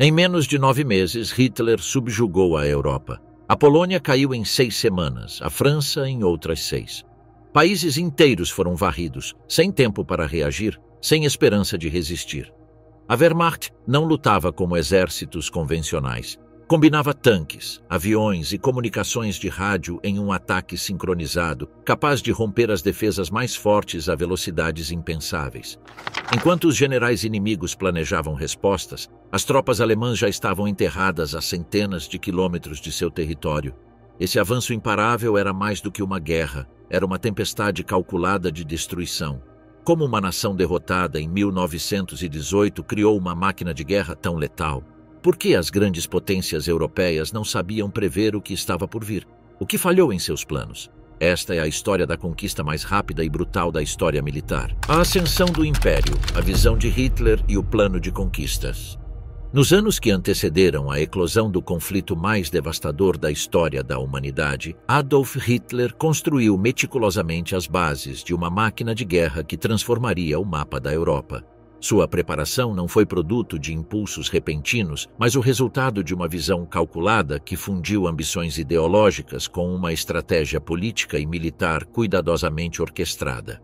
Em menos de 9 meses, Hitler subjugou a Europa. A Polônia caiu em 6 semanas, a França em outras 6. Países inteiros foram varridos, sem tempo para reagir, sem esperança de resistir. A Wehrmacht não lutava como exércitos convencionais. Combinava tanques, aviões e comunicações de rádio em um ataque sincronizado, capaz de romper as defesas mais fortes a velocidades impensáveis. Enquanto os generais inimigos planejavam respostas, as tropas alemãs já estavam enterradas a centenas de quilômetros de seu território. Esse avanço imparável era mais do que uma guerra, era uma tempestade calculada de destruição. Como uma nação derrotada em 1918 criou uma máquina de guerra tão letal? Por que as grandes potências europeias não sabiam prever o que estava por vir? O que falhou em seus planos? Esta é a história da conquista mais rápida e brutal da história militar. A ascensão do Império, a visão de Hitler e o plano de conquistas. Nos anos que antecederam a eclosão do conflito mais devastador da história da humanidade, Adolf Hitler construiu meticulosamente as bases de uma máquina de guerra que transformaria o mapa da Europa. Sua preparação não foi produto de impulsos repentinos, mas o resultado de uma visão calculada que fundiu ambições ideológicas com uma estratégia política e militar cuidadosamente orquestrada.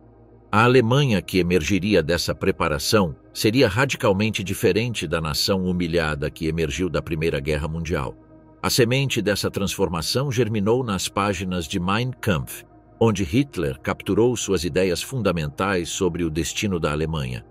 A Alemanha que emergiria dessa preparação seria radicalmente diferente da nação humilhada que emergiu da Primeira Guerra Mundial. A semente dessa transformação germinou nas páginas de Mein Kampf, onde Hitler capturou suas ideias fundamentais sobre o destino da Alemanha.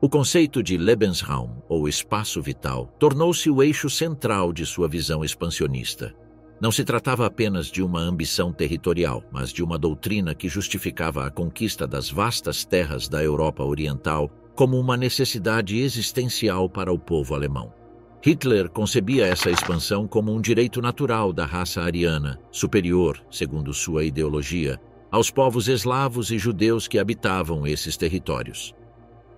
O conceito de Lebensraum, ou espaço vital, tornou-se o eixo central de sua visão expansionista. Não se tratava apenas de uma ambição territorial, mas de uma doutrina que justificava a conquista das vastas terras da Europa Oriental como uma necessidade existencial para o povo alemão. Hitler concebia essa expansão como um direito natural da raça ariana, superior, segundo sua ideologia, aos povos eslavos e judeus que habitavam esses territórios.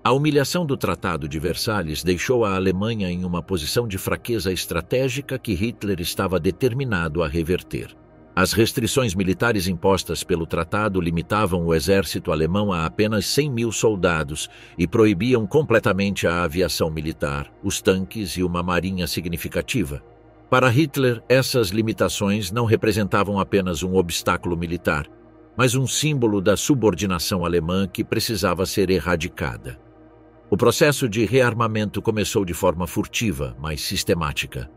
A humilhação do Tratado de Versalhes deixou a Alemanha em uma posição de fraqueza estratégica que Hitler estava determinado a reverter. As restrições militares impostas pelo tratado limitavam o exército alemão a apenas 100.000 soldados e proibiam completamente a aviação militar, os tanques e uma marinha significativa. Para Hitler, essas limitações não representavam apenas um obstáculo militar, mas um símbolo da subordinação alemã que precisava ser erradicada. O processo de rearmamento começou de forma furtiva, mas sistemática.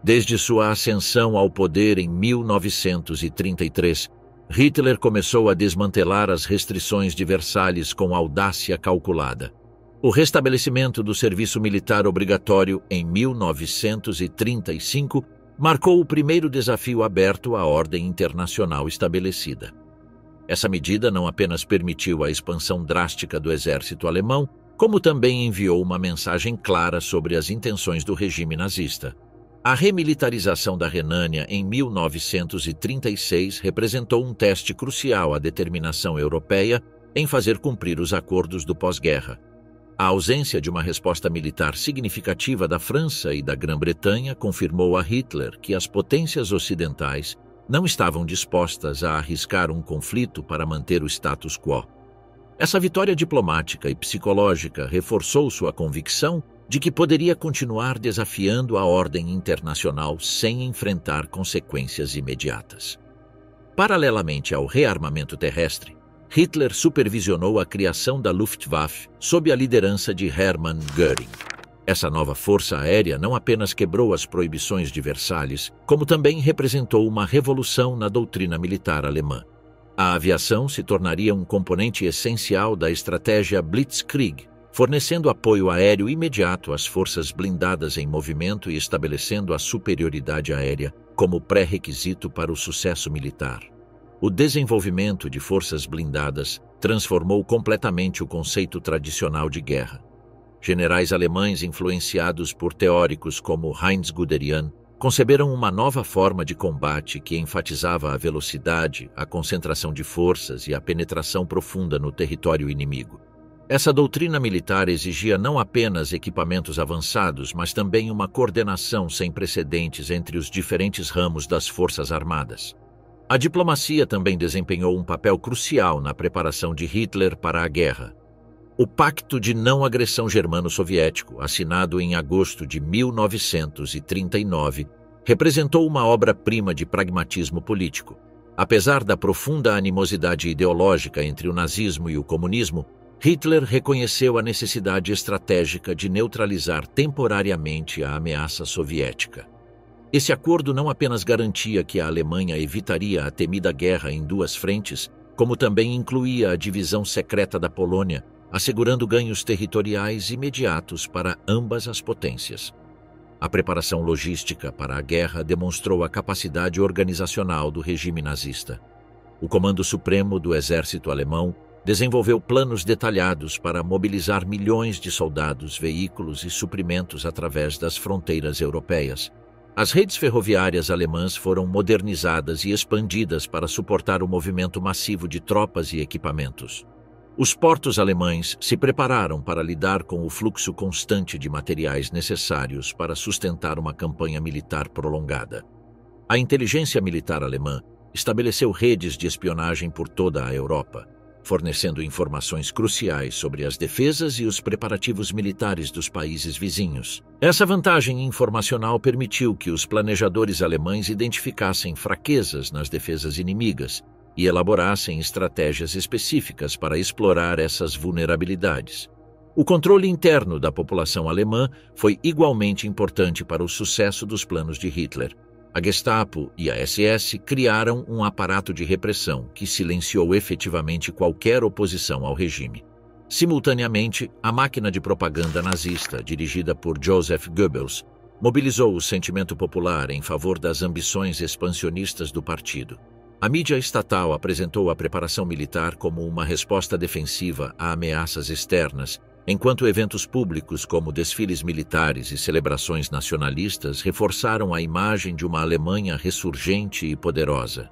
Desde sua ascensão ao poder em 1933, Hitler começou a desmantelar as restrições de Versalhes com audácia calculada. O restabelecimento do serviço militar obrigatório em 1935 marcou o primeiro desafio aberto à ordem internacional estabelecida. Essa medida não apenas permitiu a expansão drástica do exército alemão, como também enviou uma mensagem clara sobre as intenções do regime nazista. A remilitarização da Renânia em 1936 representou um teste crucial à determinação europeia em fazer cumprir os acordos do pós-guerra. A ausência de uma resposta militar significativa da França e da Grã-Bretanha confirmou a Hitler que as potências ocidentais não estavam dispostas a arriscar um conflito para manter o status quo. Essa vitória diplomática e psicológica reforçou sua convicção de que poderia continuar desafiando a ordem internacional sem enfrentar consequências imediatas. Paralelamente ao rearmamento terrestre, Hitler supervisionou a criação da Luftwaffe sob a liderança de Hermann Göring. Essa nova força aérea não apenas quebrou as proibições de Versalhes, como também representou uma revolução na doutrina militar alemã. A aviação se tornaria um componente essencial da estratégia Blitzkrieg, fornecendo apoio aéreo imediato às forças blindadas em movimento e estabelecendo a superioridade aérea como pré-requisito para o sucesso militar. O desenvolvimento de forças blindadas transformou completamente o conceito tradicional de guerra. Generais alemães influenciados por teóricos como Heinz Guderian conceberam uma nova forma de combate que enfatizava a velocidade, a concentração de forças e a penetração profunda no território inimigo. Essa doutrina militar exigia não apenas equipamentos avançados, mas também uma coordenação sem precedentes entre os diferentes ramos das forças armadas. A diplomacia também desempenhou um papel crucial na preparação de Hitler para a guerra. O Pacto de Não Agressão Germano-Soviético, assinado em agosto de 1939, representou uma obra-prima de pragmatismo político. Apesar da profunda animosidade ideológica entre o nazismo e o comunismo, Hitler reconheceu a necessidade estratégica de neutralizar temporariamente a ameaça soviética. Esse acordo não apenas garantia que a Alemanha evitaria a temida guerra em duas frentes, como também incluía a divisão secreta da Polônia, assegurando ganhos territoriais imediatos para ambas as potências. A preparação logística para a guerra demonstrou a capacidade organizacional do regime nazista. O Comando Supremo do Exército Alemão desenvolveu planos detalhados para mobilizar milhões de soldados, veículos e suprimentos através das fronteiras europeias. As redes ferroviárias alemãs foram modernizadas e expandidas para suportar o movimento massivo de tropas e equipamentos. Os portos alemães se prepararam para lidar com o fluxo constante de materiais necessários para sustentar uma campanha militar prolongada. A inteligência militar alemã estabeleceu redes de espionagem por toda a Europa, fornecendo informações cruciais sobre as defesas e os preparativos militares dos países vizinhos. Essa vantagem informacional permitiu que os planejadores alemães identificassem fraquezas nas defesas inimigas e elaborassem estratégias específicas para explorar essas vulnerabilidades. O controle interno da população alemã foi igualmente importante para o sucesso dos planos de Hitler. A Gestapo e a SS criaram um aparato de repressão que silenciou efetivamente qualquer oposição ao regime. Simultaneamente, a máquina de propaganda nazista, dirigida por Joseph Goebbels, mobilizou o sentimento popular em favor das ambições expansionistas do partido. A mídia estatal apresentou a preparação militar como uma resposta defensiva a ameaças externas, enquanto eventos públicos como desfiles militares e celebrações nacionalistas reforçaram a imagem de uma Alemanha ressurgente e poderosa.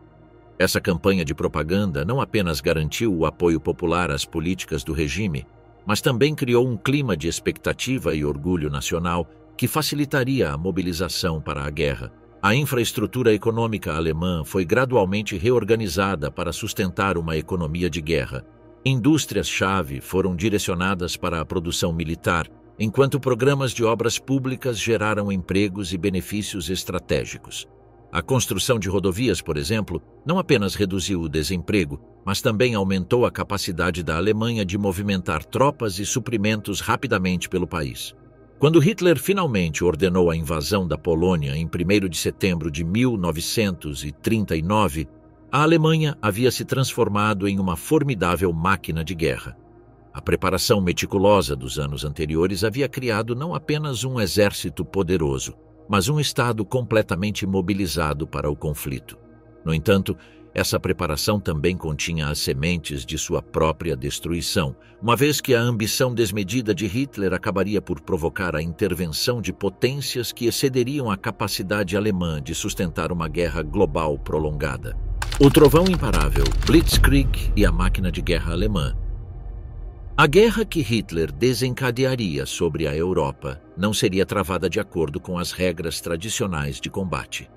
Essa campanha de propaganda não apenas garantiu o apoio popular às políticas do regime, mas também criou um clima de expectativa e orgulho nacional que facilitaria a mobilização para a guerra. A infraestrutura econômica alemã foi gradualmente reorganizada para sustentar uma economia de guerra. Indústrias-chave foram direcionadas para a produção militar, enquanto programas de obras públicas geraram empregos e benefícios estratégicos. A construção de rodovias, por exemplo, não apenas reduziu o desemprego, mas também aumentou a capacidade da Alemanha de movimentar tropas e suprimentos rapidamente pelo país. Quando Hitler finalmente ordenou a invasão da Polônia em 1º de setembro de 1939, a Alemanha havia se transformado em uma formidável máquina de guerra. A preparação meticulosa dos anos anteriores havia criado não apenas um exército poderoso, mas um Estado completamente mobilizado para o conflito. No entanto, essa preparação também continha as sementes de sua própria destruição, uma vez que a ambição desmedida de Hitler acabaria por provocar a intervenção de potências que excederiam a capacidade alemã de sustentar uma guerra global prolongada. O trovão imparável, Blitzkrieg e a máquina de guerra alemã. A guerra que Hitler desencadearia sobre a Europa não seria travada de acordo com as regras tradicionais de combate.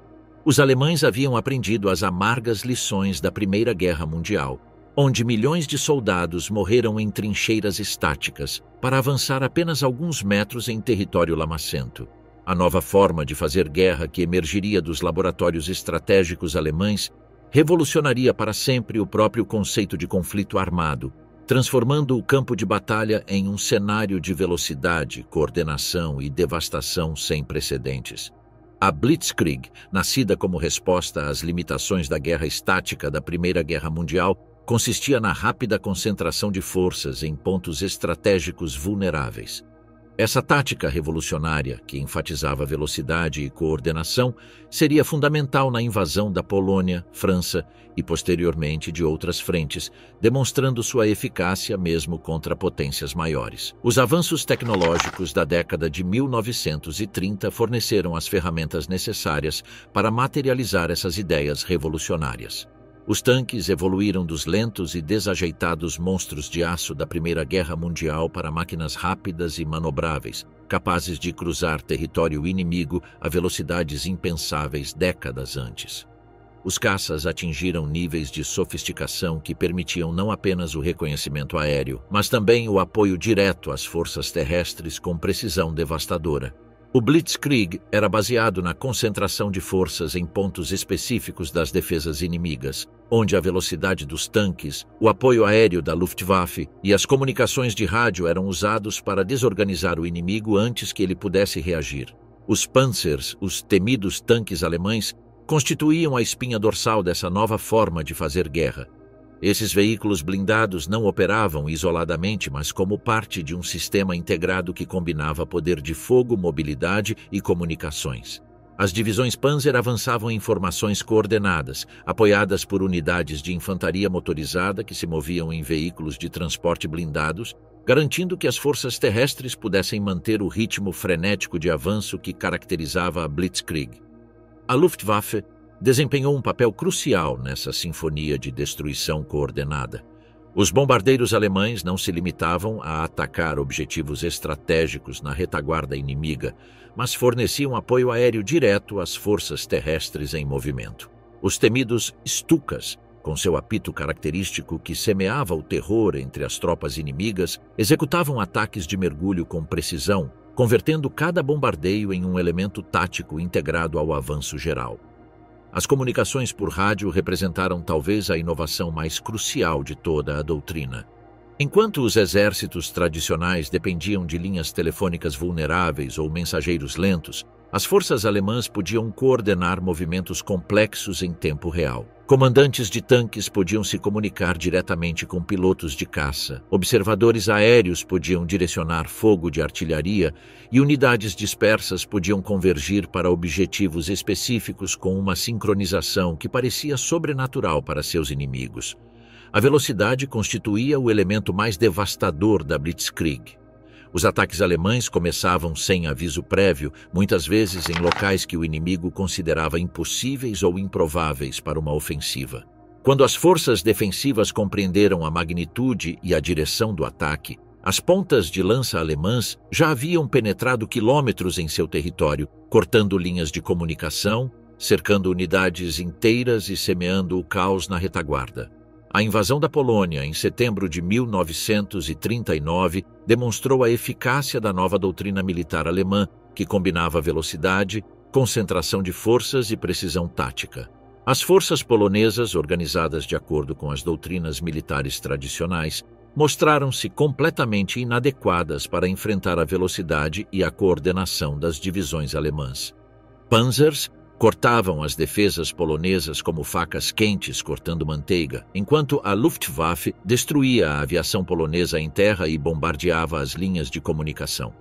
Os alemães haviam aprendido as amargas lições da Primeira Guerra Mundial, onde milhões de soldados morreram em trincheiras estáticas para avançar apenas alguns metros em território lamacento. A nova forma de fazer guerra que emergiria dos laboratórios estratégicos alemães revolucionaria para sempre o próprio conceito de conflito armado, transformando o campo de batalha em um cenário de velocidade, coordenação e devastação sem precedentes. A Blitzkrieg, nascida como resposta às limitações da guerra estática da Primeira Guerra Mundial, consistia na rápida concentração de forças em pontos estratégicos vulneráveis. Essa tática revolucionária, que enfatizava velocidade e coordenação, seria fundamental na invasão da Polônia, França e, posteriormente, de outras frentes, demonstrando sua eficácia mesmo contra potências maiores. Os avanços tecnológicos da década de 1930 forneceram as ferramentas necessárias para materializar essas ideias revolucionárias. Os tanques evoluíram dos lentos e desajeitados monstros de aço da Primeira Guerra Mundial para máquinas rápidas e manobráveis, capazes de cruzar território inimigo a velocidades impensáveis décadas antes. Os caças atingiram níveis de sofisticação que permitiam não apenas o reconhecimento aéreo, mas também o apoio direto às forças terrestres com precisão devastadora. O Blitzkrieg era baseado na concentração de forças em pontos específicos das defesas inimigas, onde a velocidade dos tanques, o apoio aéreo da Luftwaffe e as comunicações de rádio eram usados para desorganizar o inimigo antes que ele pudesse reagir. Os Panzers, os temidos tanques alemães, constituíam a espinha dorsal dessa nova forma de fazer guerra. Esses veículos blindados não operavam isoladamente, mas como parte de um sistema integrado que combinava poder de fogo, mobilidade e comunicações. As divisões Panzer avançavam em formações coordenadas, apoiadas por unidades de infantaria motorizada que se moviam em veículos de transporte blindados, garantindo que as forças terrestres pudessem manter o ritmo frenético de avanço que caracterizava a Blitzkrieg. A Luftwaffe desempenhou um papel crucial nessa sinfonia de destruição coordenada. Os bombardeiros alemães não se limitavam a atacar objetivos estratégicos na retaguarda inimiga, mas forneciam apoio aéreo direto às forças terrestres em movimento. Os temidos Stukas, com seu apito característico que semeava o terror entre as tropas inimigas, executavam ataques de mergulho com precisão, convertendo cada bombardeio em um elemento tático integrado ao avanço geral. As comunicações por rádio representaram talvez a inovação mais crucial de toda a doutrina. Enquanto os exércitos tradicionais dependiam de linhas telefônicas vulneráveis ou mensageiros lentos, as forças alemãs podiam coordenar movimentos complexos em tempo real. Comandantes de tanques podiam se comunicar diretamente com pilotos de caça, observadores aéreos podiam direcionar fogo de artilharia e unidades dispersas podiam convergir para objetivos específicos com uma sincronização que parecia sobrenatural para seus inimigos. A velocidade constituía o elemento mais devastador da Blitzkrieg. Os ataques alemães começavam sem aviso prévio, muitas vezes em locais que o inimigo considerava impossíveis ou improváveis para uma ofensiva. Quando as forças defensivas compreenderam a magnitude e a direção do ataque, as pontas de lança alemãs já haviam penetrado quilômetros em seu território, cortando linhas de comunicação, cercando unidades inteiras e semeando o caos na retaguarda. A invasão da Polônia, em setembro de 1939, demonstrou a eficácia da nova doutrina militar alemã, que combinava velocidade, concentração de forças e precisão tática. As forças polonesas, organizadas de acordo com as doutrinas militares tradicionais, mostraram-se completamente inadequadas para enfrentar a velocidade e a coordenação das divisões alemãs. Panzers cortavam as defesas polonesas como facas quentes cortando manteiga, enquanto a Luftwaffe destruía a aviação polonesa em terra e bombardeava as linhas de comunicação.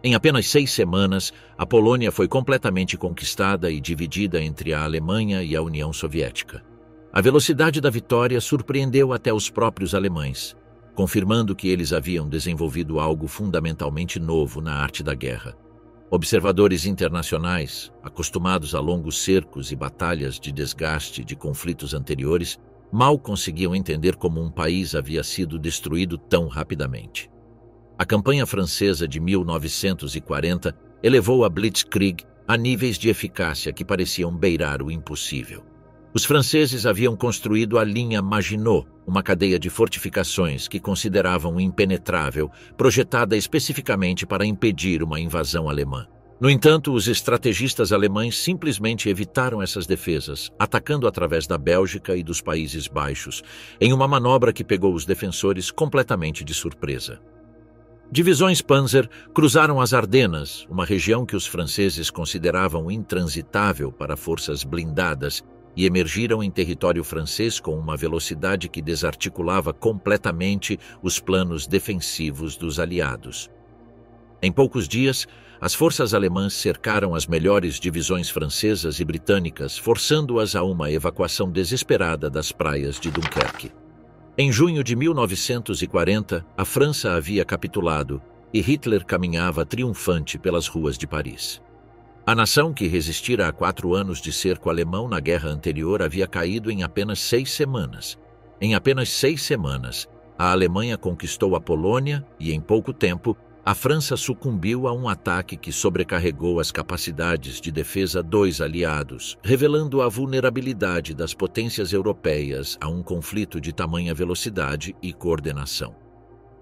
Em apenas 6 semanas, a Polônia foi completamente conquistada e dividida entre a Alemanha e a União Soviética. A velocidade da vitória surpreendeu até os próprios alemães, confirmando que eles haviam desenvolvido algo fundamentalmente novo na arte da guerra. Observadores internacionais, acostumados a longos cercos e batalhas de desgaste de conflitos anteriores, mal conseguiam entender como um país havia sido destruído tão rapidamente. A campanha francesa de 1940 elevou a Blitzkrieg a níveis de eficácia que pareciam beirar o impossível. Os franceses haviam construído a linha Maginot, uma cadeia de fortificações que consideravam impenetrável, projetada especificamente para impedir uma invasão alemã. No entanto, os estrategistas alemães simplesmente evitaram essas defesas, atacando através da Bélgica e dos Países Baixos, em uma manobra que pegou os defensores completamente de surpresa. Divisões Panzer cruzaram as Ardenas, uma região que os franceses consideravam intransitável para forças blindadas, e emergiram em território francês com uma velocidade que desarticulava completamente os planos defensivos dos aliados. Em poucos dias, as forças alemãs cercaram as melhores divisões francesas e britânicas, forçando-as a uma evacuação desesperada das praias de Dunkerque. Em junho de 1940, a França havia capitulado e Hitler caminhava triunfante pelas ruas de Paris. A nação que resistira a 4 anos de cerco alemão na guerra anterior havia caído em apenas 6 semanas. Em apenas 6 semanas, a Alemanha conquistou a Polônia e, em pouco tempo, a França sucumbiu a um ataque que sobrecarregou as capacidades de defesa dos aliados, revelando a vulnerabilidade das potências europeias a um conflito de tamanha velocidade e coordenação.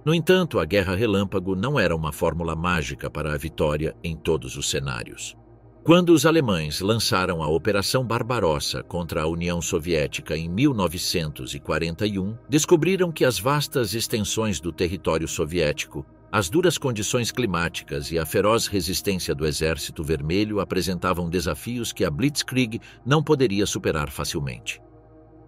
No entanto, a Guerra Relâmpago não era uma fórmula mágica para a vitória em todos os cenários. Quando os alemães lançaram a Operação Barbarossa contra a União Soviética em 1941, descobriram que as vastas extensões do território soviético, as duras condições climáticas e a feroz resistência do Exército Vermelho apresentavam desafios que a Blitzkrieg não poderia superar facilmente.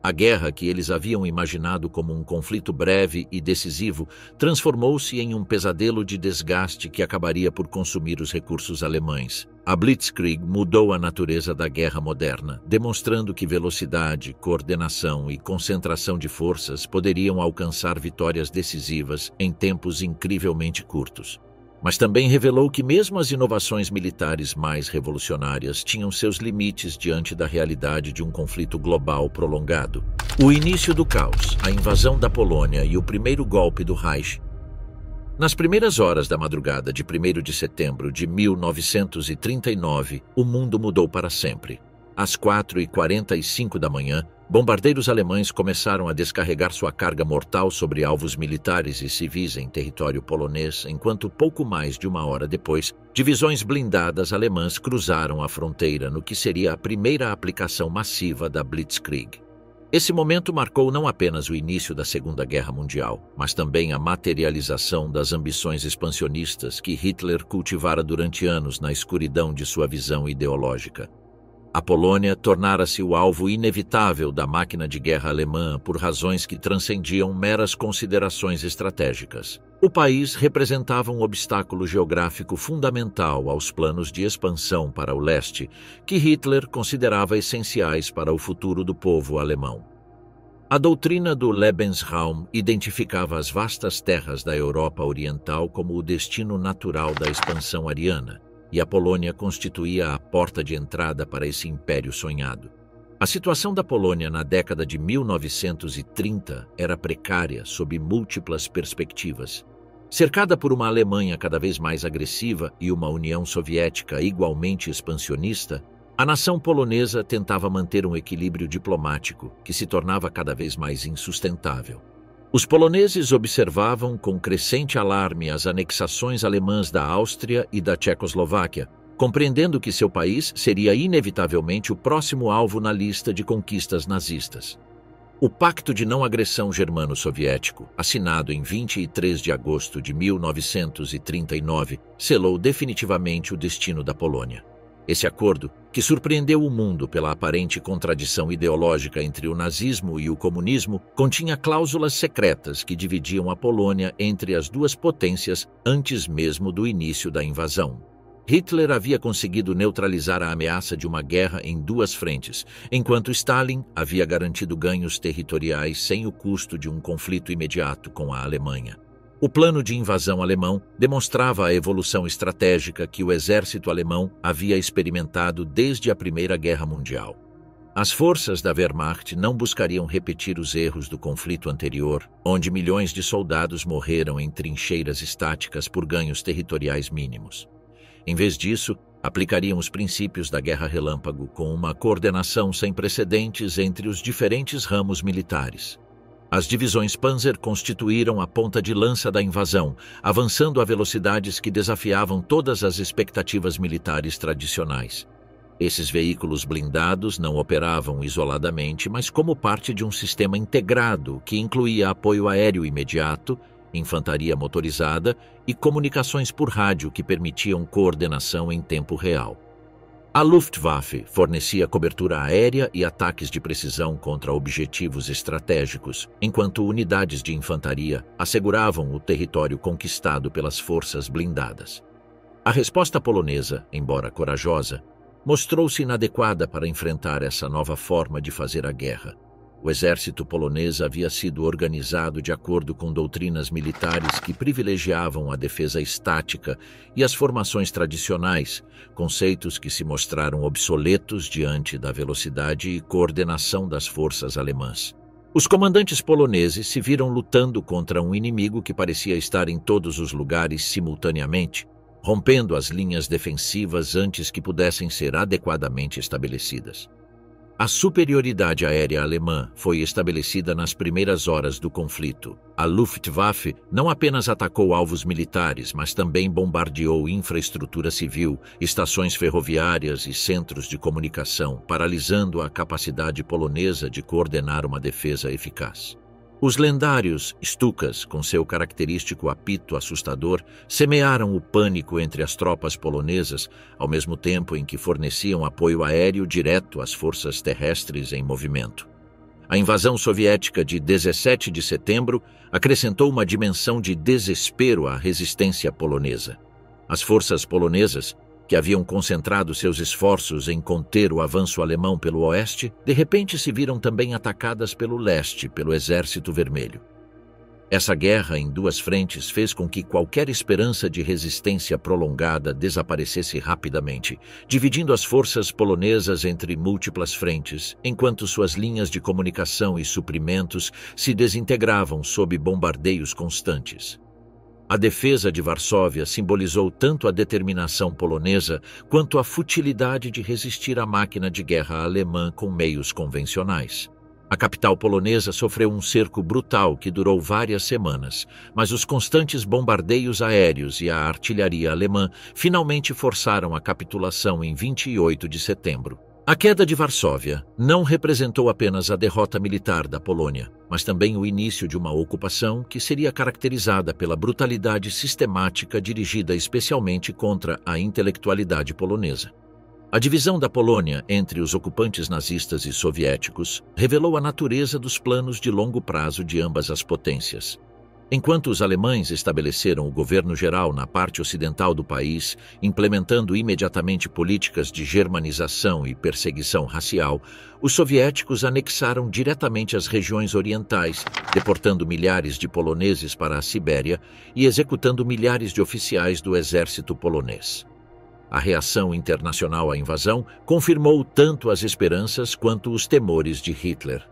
A guerra que eles haviam imaginado como um conflito breve e decisivo transformou-se em um pesadelo de desgaste que acabaria por consumir os recursos alemães. A Blitzkrieg mudou a natureza da guerra moderna, demonstrando que velocidade, coordenação e concentração de forças poderiam alcançar vitórias decisivas em tempos incrivelmente curtos. Mas também revelou que mesmo as inovações militares mais revolucionárias tinham seus limites diante da realidade de um conflito global prolongado. O início do caos, a invasão da Polônia e o primeiro golpe do Reich. Nas primeiras horas da madrugada de 1º de setembro de 1939, o mundo mudou para sempre. Às 4h45 da manhã, bombardeiros alemães começaram a descarregar sua carga mortal sobre alvos militares e civis em território polonês, enquanto pouco mais de uma hora depois, divisões blindadas alemãs cruzaram a fronteira no que seria a primeira aplicação massiva da Blitzkrieg. Esse momento marcou não apenas o início da Segunda Guerra Mundial, mas também a materialização das ambições expansionistas que Hitler cultivara durante anos na escuridão de sua visão ideológica. A Polônia tornara-se o alvo inevitável da máquina de guerra alemã por razões que transcendiam meras considerações estratégicas. O país representava um obstáculo geográfico fundamental aos planos de expansão para o leste, que Hitler considerava essenciais para o futuro do povo alemão. A doutrina do Lebensraum identificava as vastas terras da Europa Oriental como o destino natural da expansão ariana, e a Polônia constituía a porta de entrada para esse império sonhado. A situação da Polônia na década de 1930 era precária sob múltiplas perspectivas. Cercada por uma Alemanha cada vez mais agressiva e uma União Soviética igualmente expansionista, a nação polonesa tentava manter um equilíbrio diplomático que se tornava cada vez mais insustentável. Os poloneses observavam com crescente alarme as anexações alemãs da Áustria e da Tchecoslováquia, compreendendo que seu país seria inevitavelmente o próximo alvo na lista de conquistas nazistas. O Pacto de Não Agressão Germano-Soviético, assinado em 23 de agosto de 1939, selou definitivamente o destino da Polônia. Esse acordo, que surpreendeu o mundo pela aparente contradição ideológica entre o nazismo e o comunismo, continha cláusulas secretas que dividiam a Polônia entre as duas potências antes mesmo do início da invasão. Hitler havia conseguido neutralizar a ameaça de uma guerra em duas frentes, enquanto Stalin havia garantido ganhos territoriais sem o custo de um conflito imediato com a Alemanha. O plano de invasão alemão demonstrava a evolução estratégica que o exército alemão havia experimentado desde a Primeira Guerra Mundial. As forças da Wehrmacht não buscariam repetir os erros do conflito anterior, onde milhões de soldados morreram em trincheiras estáticas por ganhos territoriais mínimos. Em vez disso, aplicariam os princípios da Guerra Relâmpago com uma coordenação sem precedentes entre os diferentes ramos militares. As divisões Panzer constituíram a ponta de lança da invasão, avançando a velocidades que desafiavam todas as expectativas militares tradicionais. Esses veículos blindados não operavam isoladamente, mas como parte de um sistema integrado que incluía apoio aéreo imediato, infantaria motorizada e comunicações por rádio que permitiam coordenação em tempo real. A Luftwaffe fornecia cobertura aérea e ataques de precisão contra objetivos estratégicos, enquanto unidades de infantaria asseguravam o território conquistado pelas forças blindadas. A resposta polonesa, embora corajosa, mostrou-se inadequada para enfrentar essa nova forma de fazer a guerra. O exército polonês havia sido organizado de acordo com doutrinas militares que privilegiavam a defesa estática e as formações tradicionais, conceitos que se mostraram obsoletos diante da velocidade e coordenação das forças alemãs. Os comandantes poloneses se viram lutando contra um inimigo que parecia estar em todos os lugares simultaneamente, rompendo as linhas defensivas antes que pudessem ser adequadamente estabelecidas. A superioridade aérea alemã foi estabelecida nas primeiras horas do conflito. A Luftwaffe não apenas atacou alvos militares, mas também bombardeou infraestrutura civil, estações ferroviárias e centros de comunicação, paralisando a capacidade polonesa de coordenar uma defesa eficaz. Os lendários Stukas, com seu característico apito assustador, semearam o pânico entre as tropas polonesas, ao mesmo tempo em que forneciam apoio aéreo direto às forças terrestres em movimento. A invasão soviética de 17 de setembro acrescentou uma dimensão de desespero à resistência polonesa. As forças polonesas, que haviam concentrado seus esforços em conter o avanço alemão pelo oeste, de repente se viram também atacadas pelo leste, pelo Exército Vermelho. Essa guerra em duas frentes fez com que qualquer esperança de resistência prolongada desaparecesse rapidamente, dividindo as forças polonesas entre múltiplas frentes, enquanto suas linhas de comunicação e suprimentos se desintegravam sob bombardeios constantes. A defesa de Varsóvia simbolizou tanto a determinação polonesa quanto a futilidade de resistir à máquina de guerra alemã com meios convencionais. A capital polonesa sofreu um cerco brutal que durou várias semanas, mas os constantes bombardeios aéreos e a artilharia alemã finalmente forçaram a capitulação em 28 de setembro. A queda de Varsóvia não representou apenas a derrota militar da Polônia, mas também o início de uma ocupação que seria caracterizada pela brutalidade sistemática dirigida especialmente contra a intelectualidade polonesa. A divisão da Polônia entre os ocupantes nazistas e soviéticos revelou a natureza dos planos de longo prazo de ambas as potências. Enquanto os alemães estabeleceram o governo geral na parte ocidental do país, implementando imediatamente políticas de germanização e perseguição racial, os soviéticos anexaram diretamente as regiões orientais, deportando milhares de poloneses para a Sibéria e executando milhares de oficiais do exército polonês. A reação internacional à invasão confirmou tanto as esperanças quanto os temores de Hitler.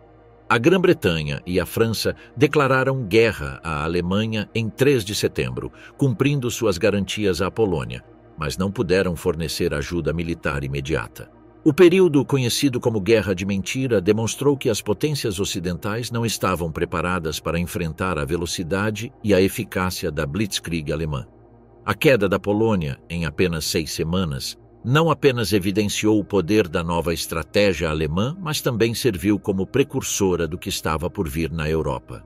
A Grã-Bretanha e a França declararam guerra à Alemanha em 3 de setembro, cumprindo suas garantias à Polônia, mas não puderam fornecer ajuda militar imediata. O período conhecido como Guerra de Mentira demonstrou que as potências ocidentais não estavam preparadas para enfrentar a velocidade e a eficácia da Blitzkrieg alemã. A queda da Polônia, em apenas 6 semanas, não apenas evidenciou o poder da nova estratégia alemã, mas também serviu como precursora do que estava por vir na Europa.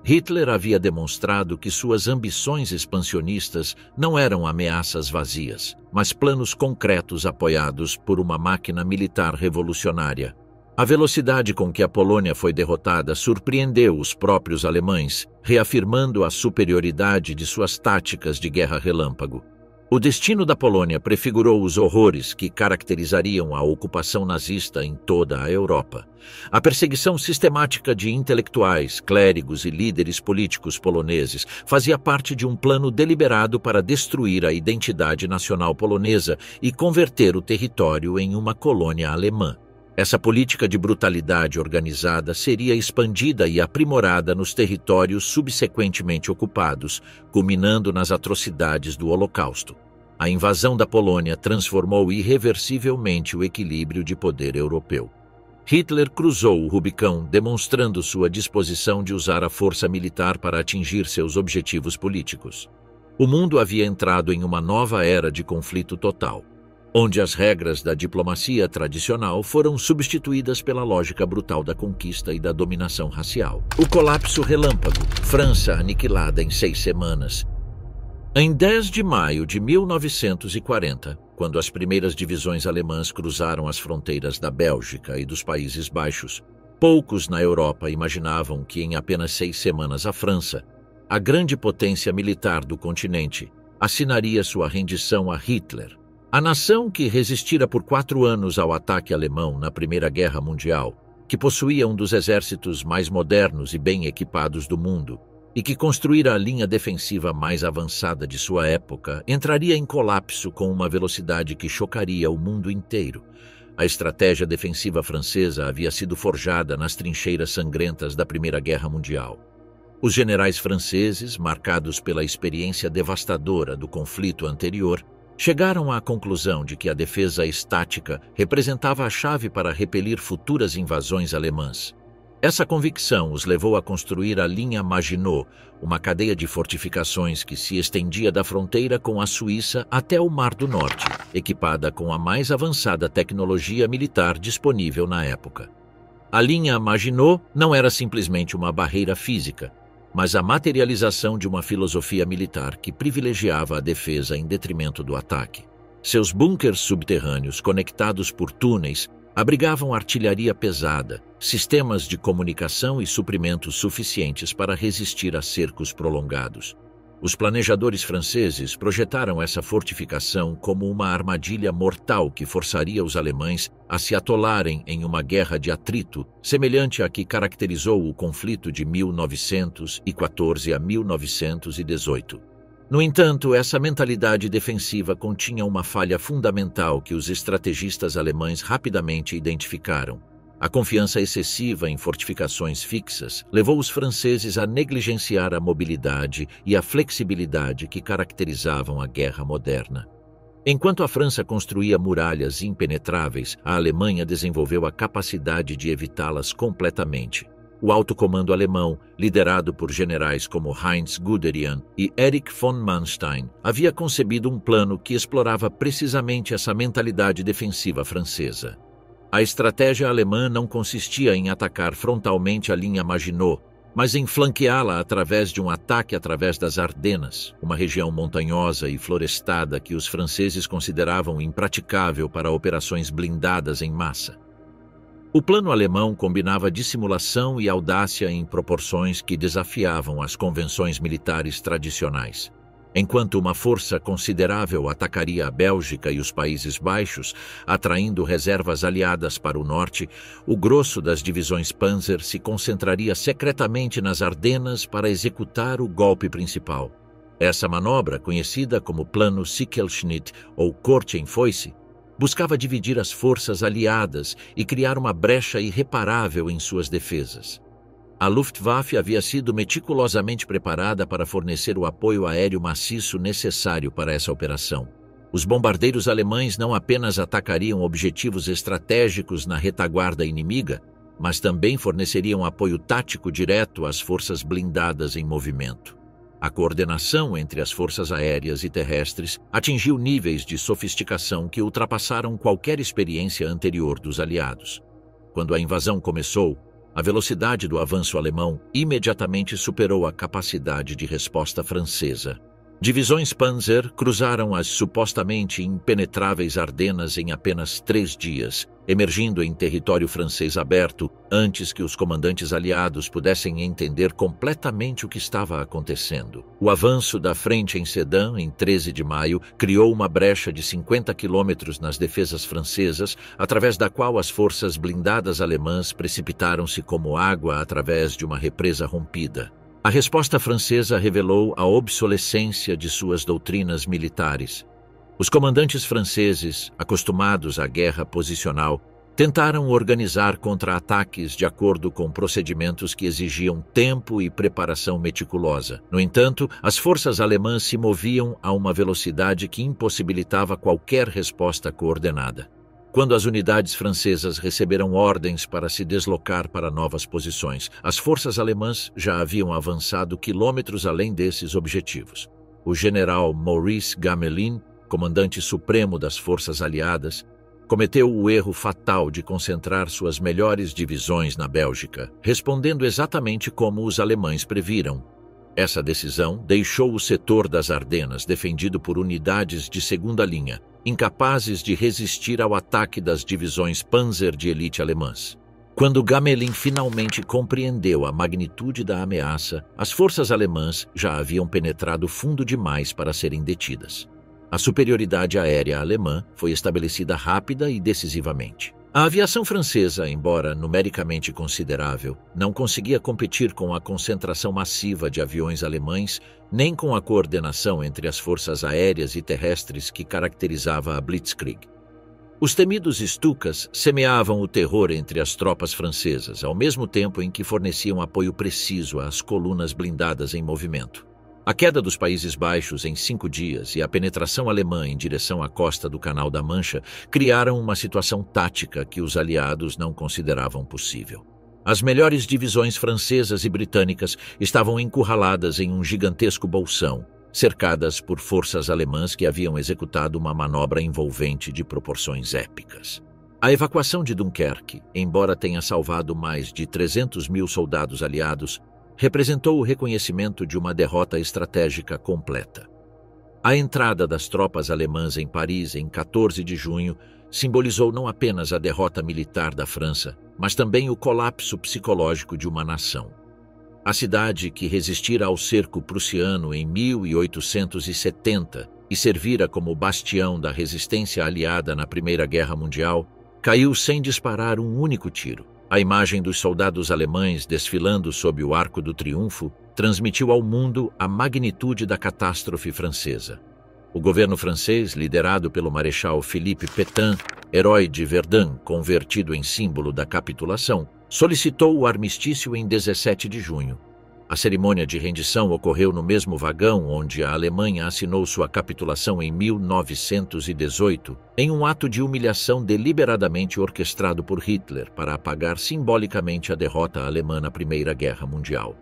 Hitler havia demonstrado que suas ambições expansionistas não eram ameaças vazias, mas planos concretos apoiados por uma máquina militar revolucionária. A velocidade com que a Polônia foi derrotada surpreendeu os próprios alemães, reafirmando a superioridade de suas táticas de guerra relâmpago. O destino da Polônia prefigurou os horrores que caracterizariam a ocupação nazista em toda a Europa. A perseguição sistemática de intelectuais, clérigos e líderes políticos poloneses fazia parte de um plano deliberado para destruir a identidade nacional polonesa e converter o território em uma colônia alemã. Essa política de brutalidade organizada seria expandida e aprimorada nos territórios subsequentemente ocupados, culminando nas atrocidades do Holocausto. A invasão da Polônia transformou irreversivelmente o equilíbrio de poder europeu. Hitler cruzou o Rubicão, demonstrando sua disposição de usar a força militar para atingir seus objetivos políticos. O mundo havia entrado em uma nova era de conflito total, onde as regras da diplomacia tradicional foram substituídas pela lógica brutal da conquista e da dominação racial. O colapso relâmpago, França aniquilada em 6 semanas. Em 10 de maio de 1940, quando as primeiras divisões alemãs cruzaram as fronteiras da Bélgica e dos Países Baixos, poucos na Europa imaginavam que em apenas 6 semanas a França, a grande potência militar do continente, assinaria sua rendição a Hitler. A nação que resistira por 4 anos ao ataque alemão na Primeira Guerra Mundial, que possuía um dos exércitos mais modernos e bem equipados do mundo, e que construíra a linha defensiva mais avançada de sua época, entraria em colapso com uma velocidade que chocaria o mundo inteiro. A estratégia defensiva francesa havia sido forjada nas trincheiras sangrentas da Primeira Guerra Mundial. Os generais franceses, marcados pela experiência devastadora do conflito anterior, chegaram à conclusão de que a defesa estática representava a chave para repelir futuras invasões alemãs. Essa convicção os levou a construir a linha Maginot, uma cadeia de fortificações que se estendia da fronteira com a Suíça até o Mar do Norte, equipada com a mais avançada tecnologia militar disponível na época. A linha Maginot não era simplesmente uma barreira física, mas a materialização de uma filosofia militar que privilegiava a defesa em detrimento do ataque. Seus bunkers subterrâneos, conectados por túneis, abrigavam artilharia pesada, sistemas de comunicação e suprimentos suficientes para resistir a cercos prolongados. Os planejadores franceses projetaram essa fortificação como uma armadilha mortal que forçaria os alemães a se atolarem em uma guerra de atrito, semelhante à que caracterizou o conflito de 1914 a 1918. No entanto, essa mentalidade defensiva continha uma falha fundamental que os estrategistas alemães rapidamente identificaram. A confiança excessiva em fortificações fixas levou os franceses a negligenciar a mobilidade e a flexibilidade que caracterizavam a guerra moderna. Enquanto a França construía muralhas impenetráveis, a Alemanha desenvolveu a capacidade de evitá-las completamente. O alto comando alemão, liderado por generais como Heinz Guderian e Erich von Manstein, havia concebido um plano que explorava precisamente essa mentalidade defensiva francesa. A estratégia alemã não consistia em atacar frontalmente a linha Maginot, mas em flanqueá-la através de um ataque através das Ardenas, uma região montanhosa e florestada que os franceses consideravam impraticável para operações blindadas em massa. O plano alemão combinava dissimulação e audácia em proporções que desafiavam as convenções militares tradicionais. Enquanto uma força considerável atacaria a Bélgica e os Países Baixos, atraindo reservas aliadas para o norte, o grosso das divisões Panzer se concentraria secretamente nas Ardenas para executar o golpe principal. Essa manobra, conhecida como Plano Sichelschnitt ou Corte em Foice, buscava dividir as forças aliadas e criar uma brecha irreparável em suas defesas. A Luftwaffe havia sido meticulosamente preparada para fornecer o apoio aéreo maciço necessário para essa operação. Os bombardeiros alemães não apenas atacariam objetivos estratégicos na retaguarda inimiga, mas também forneceriam apoio tático direto às forças blindadas em movimento. A coordenação entre as forças aéreas e terrestres atingiu níveis de sofisticação que ultrapassaram qualquer experiência anterior dos aliados. Quando a invasão começou, a velocidade do avanço alemão imediatamente superou a capacidade de resposta francesa. Divisões Panzer cruzaram as supostamente impenetráveis Ardenas em apenas 3 dias, emergindo em território francês aberto antes que os comandantes aliados pudessem entender completamente o que estava acontecendo. O avanço da frente em Sedan, em 13 de maio, criou uma brecha de 50 quilômetros nas defesas francesas, através da qual as forças blindadas alemãs precipitaram-se como água através de uma represa rompida. A resposta francesa revelou a obsolescência de suas doutrinas militares. Os comandantes franceses, acostumados à guerra posicional, tentaram organizar contra-ataques de acordo com procedimentos que exigiam tempo e preparação meticulosa. No entanto, as forças alemãs se moviam a uma velocidade que impossibilitava qualquer resposta coordenada. Quando as unidades francesas receberam ordens para se deslocar para novas posições, as forças alemãs já haviam avançado quilômetros além desses objetivos. O general Maurice Gamelin, comandante supremo das forças aliadas, cometeu o erro fatal de concentrar suas melhores divisões na Bélgica, respondendo exatamente como os alemães previram. Essa decisão deixou o setor das Ardenas defendido por unidades de segunda linha, incapazes de resistir ao ataque das divisões Panzer de elite alemãs. Quando Gamelin finalmente compreendeu a magnitude da ameaça, as forças alemãs já haviam penetrado fundo demais para serem detidas. A superioridade aérea alemã foi estabelecida rápida e decisivamente. A aviação francesa, embora numericamente considerável, não conseguia competir com a concentração massiva de aviões alemães, nem com a coordenação entre as forças aéreas e terrestres que caracterizava a Blitzkrieg. Os temidos Stukas semeavam o terror entre as tropas francesas, ao mesmo tempo em que forneciam apoio preciso às colunas blindadas em movimento. A queda dos Países Baixos em 5 dias e a penetração alemã em direção à costa do Canal da Mancha criaram uma situação tática que os aliados não consideravam possível. As melhores divisões francesas e britânicas estavam encurraladas em um gigantesco bolsão, cercadas por forças alemãs que haviam executado uma manobra envolvente de proporções épicas. A evacuação de Dunkerque, embora tenha salvado mais de 300 mil soldados aliados, representou o reconhecimento de uma derrota estratégica completa. A entrada das tropas alemãs em Paris em 14 de junho simbolizou não apenas a derrota militar da França, mas também o colapso psicológico de uma nação. A cidade, que resistira ao cerco prussiano em 1870 e servira como bastião da resistência aliada na Primeira Guerra Mundial, caiu sem disparar um único tiro. A imagem dos soldados alemães desfilando sob o Arco do Triunfo transmitiu ao mundo a magnitude da catástrofe francesa. O governo francês, liderado pelo Marechal Philippe Pétain, herói de Verdun convertido em símbolo da capitulação, solicitou o armistício em 17 de junho. A cerimônia de rendição ocorreu no mesmo vagão onde a Alemanha assinou sua capitulação em 1918, em um ato de humilhação deliberadamente orquestrado por Hitler para apagar simbolicamente a derrota alemã na Primeira Guerra Mundial.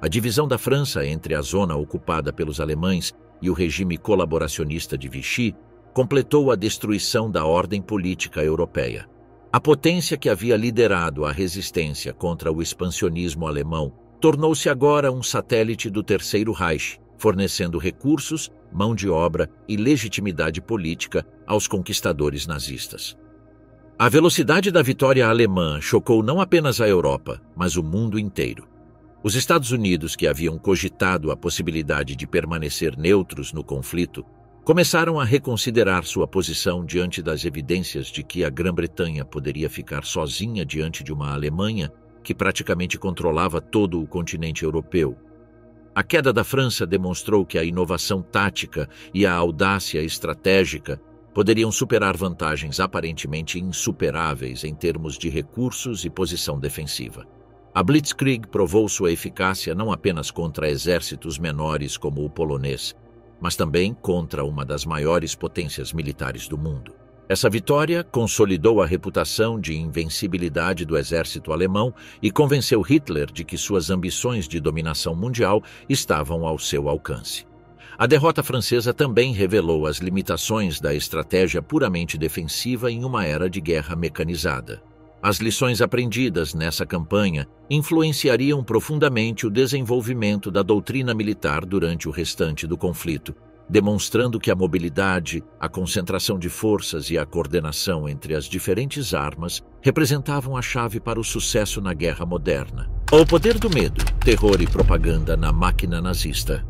A divisão da França entre a zona ocupada pelos alemães e o regime colaboracionista de Vichy completou a destruição da ordem política europeia. A potência que havia liderado a resistência contra o expansionismo alemão tornou-se agora um satélite do Terceiro Reich, fornecendo recursos, mão de obra e legitimidade política aos conquistadores nazistas. A velocidade da vitória alemã chocou não apenas a Europa, mas o mundo inteiro. Os Estados Unidos, que haviam cogitado a possibilidade de permanecer neutros no conflito, começaram a reconsiderar sua posição diante das evidências de que a Grã-Bretanha poderia ficar sozinha diante de uma Alemanha que praticamente controlava todo o continente europeu. A queda da França demonstrou que a inovação tática e a audácia estratégica poderiam superar vantagens aparentemente insuperáveis em termos de recursos e posição defensiva. A Blitzkrieg provou sua eficácia não apenas contra exércitos menores como o polonês, mas também contra uma das maiores potências militares do mundo. Essa vitória consolidou a reputação de invencibilidade do exército alemão e convenceu Hitler de que suas ambições de dominação mundial estavam ao seu alcance. A derrota francesa também revelou as limitações da estratégia puramente defensiva em uma era de guerra mecanizada. As lições aprendidas nessa campanha influenciariam profundamente o desenvolvimento da doutrina militar durante o restante do conflito, demonstrando que a mobilidade, a concentração de forças e a coordenação entre as diferentes armas representavam a chave para o sucesso na guerra moderna. O poder do medo, terror e propaganda na máquina nazista.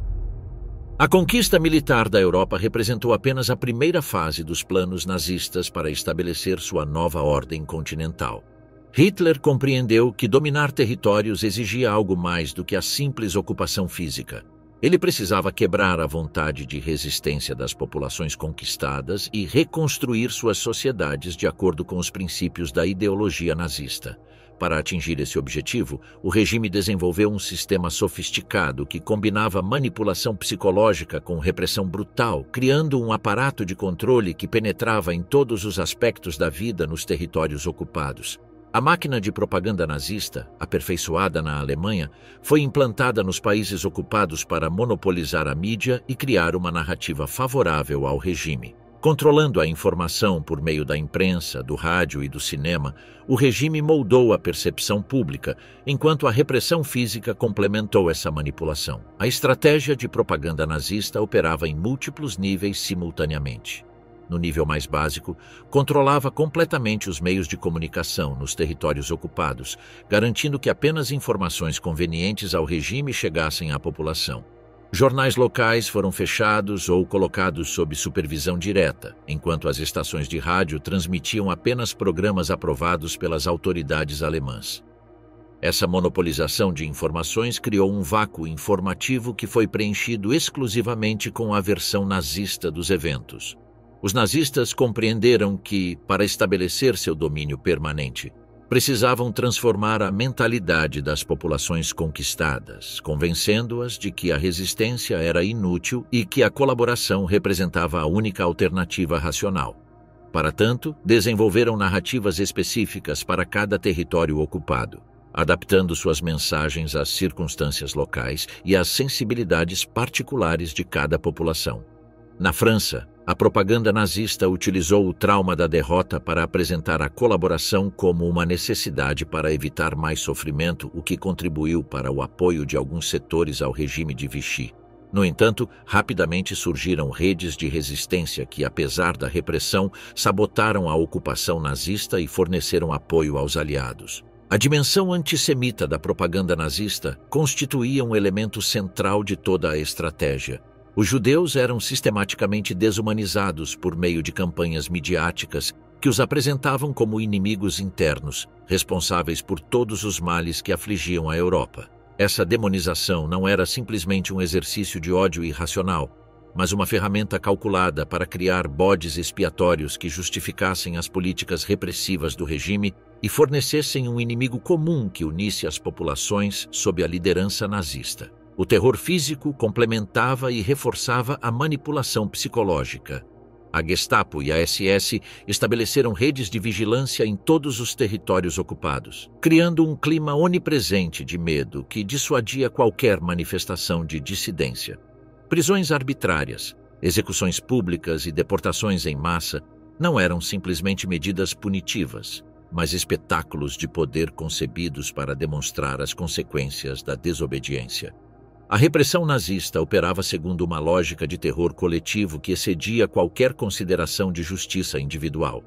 A conquista militar da Europa representou apenas a primeira fase dos planos nazistas para estabelecer sua nova ordem continental. Hitler compreendeu que dominar territórios exigia algo mais do que a simples ocupação física. Ele precisava quebrar a vontade de resistência das populações conquistadas e reconstruir suas sociedades de acordo com os princípios da ideologia nazista. Para atingir esse objetivo, o regime desenvolveu um sistema sofisticado que combinava manipulação psicológica com repressão brutal, criando um aparato de controle que penetrava em todos os aspectos da vida nos territórios ocupados. A máquina de propaganda nazista, aperfeiçoada na Alemanha, foi implantada nos países ocupados para monopolizar a mídia e criar uma narrativa favorável ao regime. Controlando a informação por meio da imprensa, do rádio e do cinema, o regime moldou a percepção pública, enquanto a repressão física complementou essa manipulação. A estratégia de propaganda nazista operava em múltiplos níveis simultaneamente. No nível mais básico, controlava completamente os meios de comunicação nos territórios ocupados, garantindo que apenas informações convenientes ao regime chegassem à população. Jornais locais foram fechados ou colocados sob supervisão direta, enquanto as estações de rádio transmitiam apenas programas aprovados pelas autoridades alemãs. Essa monopolização de informações criou um vácuo informativo que foi preenchido exclusivamente com a versão nazista dos eventos. Os nazistas compreenderam que, para estabelecer seu domínio permanente, precisavam transformar a mentalidade das populações conquistadas, convencendo-as de que a resistência era inútil e que a colaboração representava a única alternativa racional. Para tanto, desenvolveram narrativas específicas para cada território ocupado, adaptando suas mensagens às circunstâncias locais e às sensibilidades particulares de cada população. Na França, a propaganda nazista utilizou o trauma da derrota para apresentar a colaboração como uma necessidade para evitar mais sofrimento, o que contribuiu para o apoio de alguns setores ao regime de Vichy. No entanto, rapidamente surgiram redes de resistência que, apesar da repressão, sabotaram a ocupação nazista e forneceram apoio aos aliados. A dimensão antissemita da propaganda nazista constituía um elemento central de toda a estratégia. Os judeus eram sistematicamente desumanizados por meio de campanhas midiáticas que os apresentavam como inimigos internos, responsáveis por todos os males que afligiam a Europa. Essa demonização não era simplesmente um exercício de ódio irracional, mas uma ferramenta calculada para criar bodes expiatórios que justificassem as políticas repressivas do regime e fornecessem um inimigo comum que unisse as populações sob a liderança nazista. O terror físico complementava e reforçava a manipulação psicológica. A Gestapo e a SS estabeleceram redes de vigilância em todos os territórios ocupados, criando um clima onipresente de medo que dissuadia qualquer manifestação de dissidência. Prisões arbitrárias, execuções públicas e deportações em massa não eram simplesmente medidas punitivas, mas espetáculos de poder concebidos para demonstrar as consequências da desobediência. A repressão nazista operava segundo uma lógica de terror coletivo que excedia qualquer consideração de justiça individual.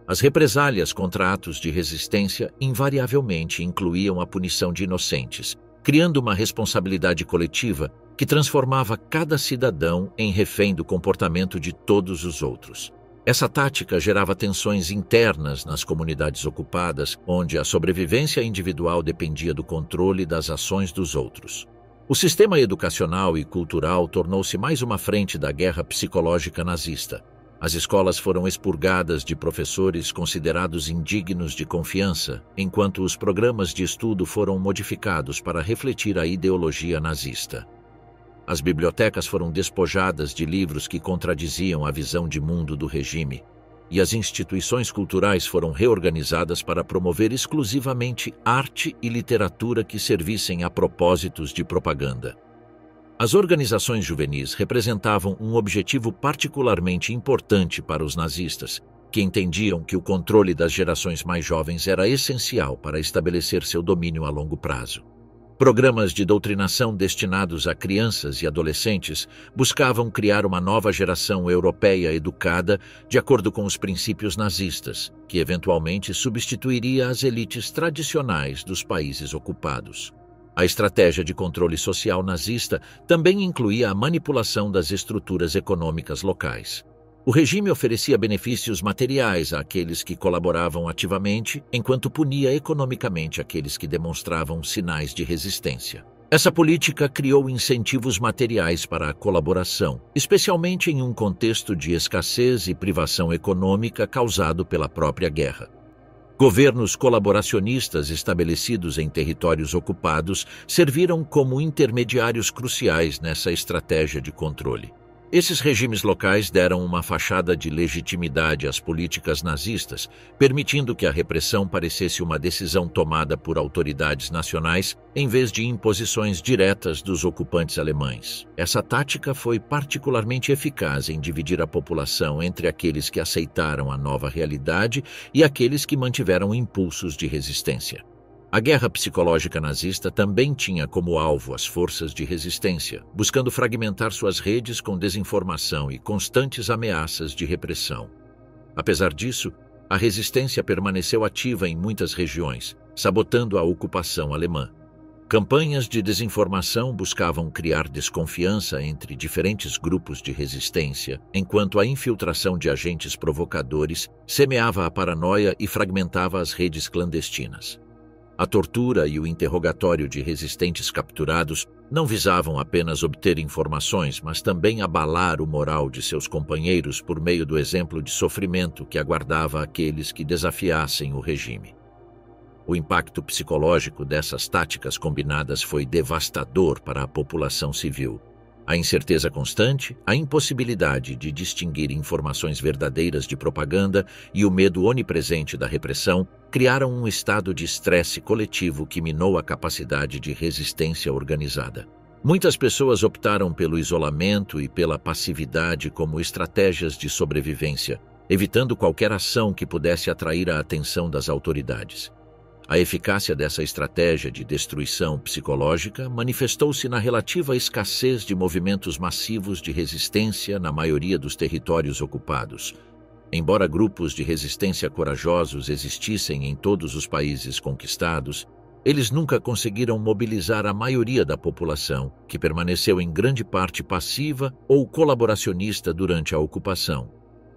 As represálias contra atos de resistência invariavelmente incluíam a punição de inocentes, criando uma responsabilidade coletiva que transformava cada cidadão em refém do comportamento de todos os outros. Essa tática gerava tensões internas nas comunidades ocupadas, onde a sobrevivência individual dependia do controle das ações dos outros. O sistema educacional e cultural tornou-se mais uma frente da guerra psicológica nazista. As escolas foram expurgadas de professores considerados indignos de confiança, enquanto os programas de estudo foram modificados para refletir a ideologia nazista. As bibliotecas foram despojadas de livros que contradiziam a visão de mundo do regime, e as instituições culturais foram reorganizadas para promover exclusivamente arte e literatura que servissem a propósitos de propaganda. As organizações juvenis representavam um objetivo particularmente importante para os nazistas, que entendiam que o controle das gerações mais jovens era essencial para estabelecer seu domínio a longo prazo. Programas de doutrinação destinados a crianças e adolescentes buscavam criar uma nova geração europeia educada de acordo com os princípios nazistas, que eventualmente substituiria as elites tradicionais dos países ocupados. A estratégia de controle social nazista também incluía a manipulação das estruturas econômicas locais. O regime oferecia benefícios materiais àqueles que colaboravam ativamente, enquanto punia economicamente aqueles que demonstravam sinais de resistência. Essa política criou incentivos materiais para a colaboração, especialmente em um contexto de escassez e privação econômica causado pela própria guerra. Governos colaboracionistas estabelecidos em territórios ocupados serviram como intermediários cruciais nessa estratégia de controle. Esses regimes locais deram uma fachada de legitimidade às políticas nazistas, permitindo que a repressão parecesse uma decisão tomada por autoridades nacionais em vez de imposições diretas dos ocupantes alemães. Essa tática foi particularmente eficaz em dividir a população entre aqueles que aceitaram a nova realidade e aqueles que mantiveram impulsos de resistência. A guerra psicológica nazista também tinha como alvo as forças de resistência, buscando fragmentar suas redes com desinformação e constantes ameaças de repressão. Apesar disso, a resistência permaneceu ativa em muitas regiões, sabotando a ocupação alemã. Campanhas de desinformação buscavam criar desconfiança entre diferentes grupos de resistência, enquanto a infiltração de agentes provocadores semeava a paranoia e fragmentava as redes clandestinas. A tortura e o interrogatório de resistentes capturados não visavam apenas obter informações, mas também abalar o moral de seus companheiros por meio do exemplo de sofrimento que aguardava aqueles que desafiassem o regime. O impacto psicológico dessas táticas combinadas foi devastador para a população civil. A incerteza constante, a impossibilidade de distinguir informações verdadeiras de propaganda e o medo onipresente da repressão criaram um estado de estresse coletivo que minou a capacidade de resistência organizada. Muitas pessoas optaram pelo isolamento e pela passividade como estratégias de sobrevivência, evitando qualquer ação que pudesse atrair a atenção das autoridades. A eficácia dessa estratégia de destruição psicológica manifestou-se na relativa escassez de movimentos massivos de resistência na maioria dos territórios ocupados. Embora grupos de resistência corajosos existissem em todos os países conquistados, eles nunca conseguiram mobilizar a maioria da população, que permaneceu em grande parte passiva ou colaboracionista durante a ocupação.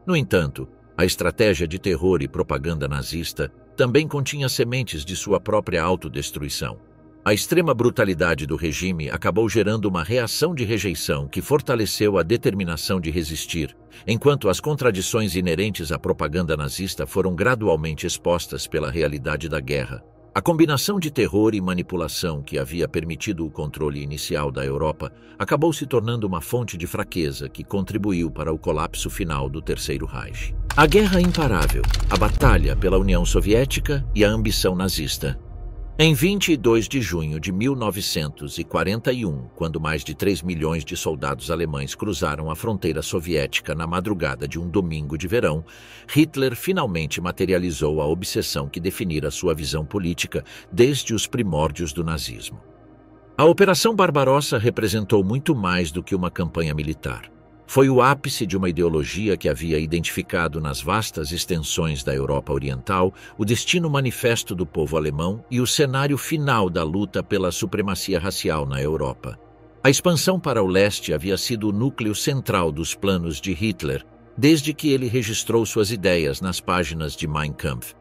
No entanto, a estratégia de terror e propaganda nazista também continha sementes de sua própria autodestruição. A extrema brutalidade do regime acabou gerando uma reação de rejeição que fortaleceu a determinação de resistir, enquanto as contradições inerentes à propaganda nazista foram gradualmente expostas pela realidade da guerra. A combinação de terror e manipulação que havia permitido o controle inicial da Europa acabou se tornando uma fonte de fraqueza que contribuiu para o colapso final do Terceiro Reich. A guerra imparável, a batalha pela União Soviética e a ambição nazista. Em 22 de junho de 1941, quando mais de 3 milhões de soldados alemães cruzaram a fronteira soviética na madrugada de um domingo de verão, Hitler finalmente materializou a obsessão que definira sua visão política desde os primórdios do nazismo. A Operação Barbarossa representou muito mais do que uma campanha militar. Foi o ápice de uma ideologia que havia identificado nas vastas extensões da Europa Oriental o destino manifesto do povo alemão e o cenário final da luta pela supremacia racial na Europa. A expansão para o leste havia sido o núcleo central dos planos de Hitler, desde que ele registrou suas ideias nas páginas de Mein Kampf.